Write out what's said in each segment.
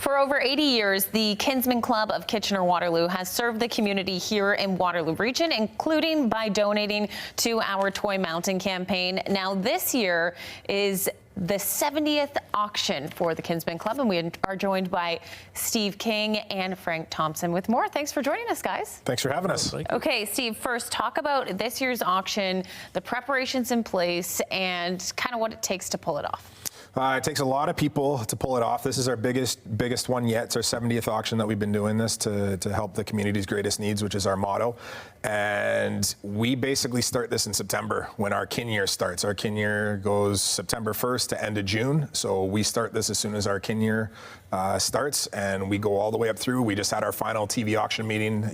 For over 80 years, the Kinsmen Club of Kitchener-Waterloo has served the community here in Waterloo Region, including by donating to our Toy Mountain campaign. Now, this year is the 70th auction for the Kinsmen Club, and we are joined by Steve King and Frank Thompson with more. Thanks for joining us, guys. Thanks for having us. Okay, Steve, first talk about this year's auction, the preparations in place, and kind of what it takes to pull it off. It takes a lot of people to pull it off. This is our biggest one yet. It's our 70th auction that we've been doing this to help the community's greatest needs, which is our motto. And we basically start this in September when our kin year starts. Our kin year goes September 1st to end of June. So we start this as soon as our kin year starts, and we go all the way up through. We just had our final TV auction meeting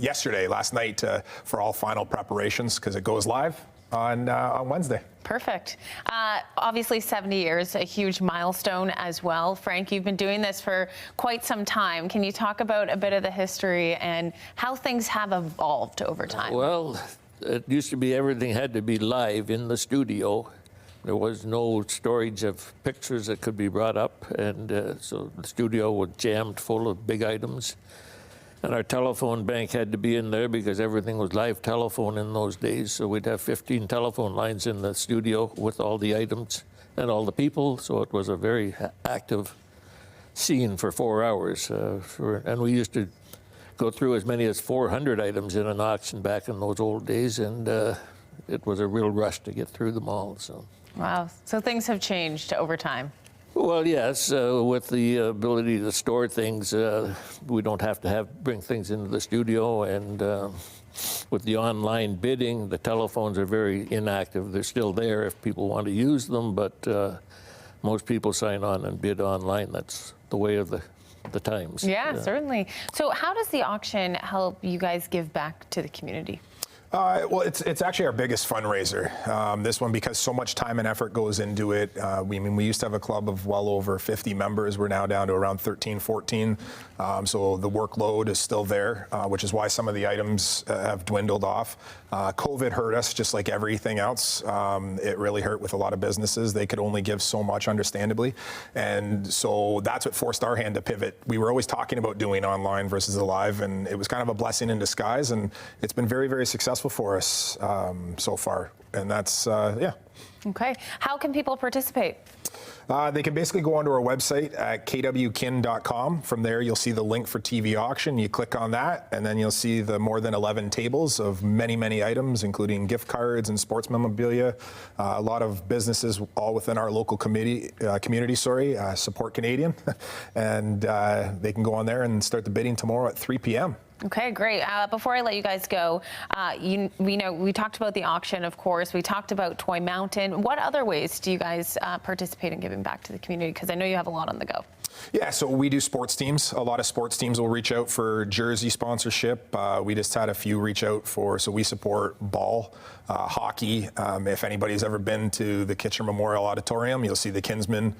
last night, for all final preparations, because it goes live on Wednesday. Perfect. Obviously 70 years, a huge milestone as well. Frank, you've been doing this for quite some time. Can you talk about a bit of the history and how things have evolved over time? Well, it used to be everything had to be live in the studio. There was no storage of pictures that could be brought up, and so the studio was jammed full of big items. And our telephone bank had to be in there because everything was live telephone in those days. So we'd have 15 telephone lines in the studio with all the items and all the people. So it was a very active scene for 4 hours. And we used to go through as many as 400 items in an auction back in those old days. And it was a real rush to get through them all. So. Wow. So things have changed over time. Well, yes, with the ability to store things, we don't have to bring things into the studio, and with the online bidding, the telephones are very inactive. They're still there if people want to use them, but most people sign on and bid online. That's the way of the times. Yeah, certainly. So how does the auction help you guys give back to the community? Well, it's actually our biggest fundraiser. This one, because so much time and effort goes into it. We used to have a club of well over 50 members. We're now down to around 13, 14. So the workload is still there, which is why some of the items have dwindled off. COVID hurt us just like everything else. It really hurt with a lot of businesses. They could only give so much, understandably. And so that's what forced our hand to pivot. We were always talking about doing online versus live, and it was kind of a blessing in disguise. And it's been very, very successful for us so far, and that's yeah. Okay, how can people participate? They can basically go onto our website at kwkin.com. From there, you'll see the link for TV auction. You click on that, and then you'll see the more than 11 tables of many, many items, including gift cards and sports memorabilia. A lot of businesses, all within our local community, support Canadian, and they can go on there and start the bidding tomorrow at 3 p.m. Okay, great. Before I let you guys go, we talked about the auction, of course. We talked about Toy Mountain. What other ways do you guys participate in giving back to the community? Because I know you have a lot on the go. Yeah, so we do sports teams. A lot of sports teams will reach out for jersey sponsorship. We just had a few reach out so we support ball, hockey. If anybody's ever been to the Kitchener Memorial Auditorium, you'll see the Kinsmen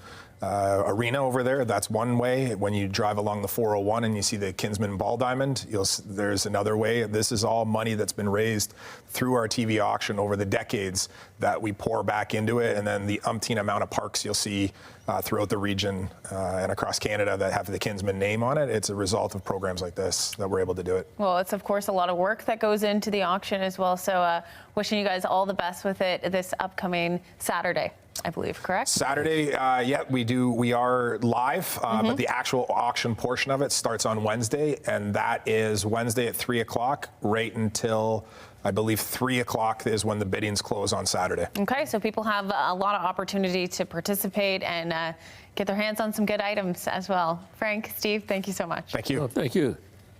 arena over there. That's one way. When you drive along the 401 and you see the Kinsmen ball diamond, there's another way. This is all money that's been raised through our TV auction over the decades that we pour back into it, and then the umpteen amount of parks you'll see throughout the region and across Canada that have the Kinsmen name on it. It's a result of programs like this that we're able to do it. Well, it's of course a lot of work that goes into the auction as well. So wishing you guys all the best with it this upcoming Saturday, I believe, correct? Saturday, yeah, we are live, but the actual auction portion of it starts on Wednesday, and that is Wednesday at 3 o'clock right until, I believe, 3 o'clock is when the biddings close on Saturday. Okay, so people have a lot of opportunity to participate and get their hands on some good items as well. Frank, Steve, thank you so much. Thank you. Oh, thank you.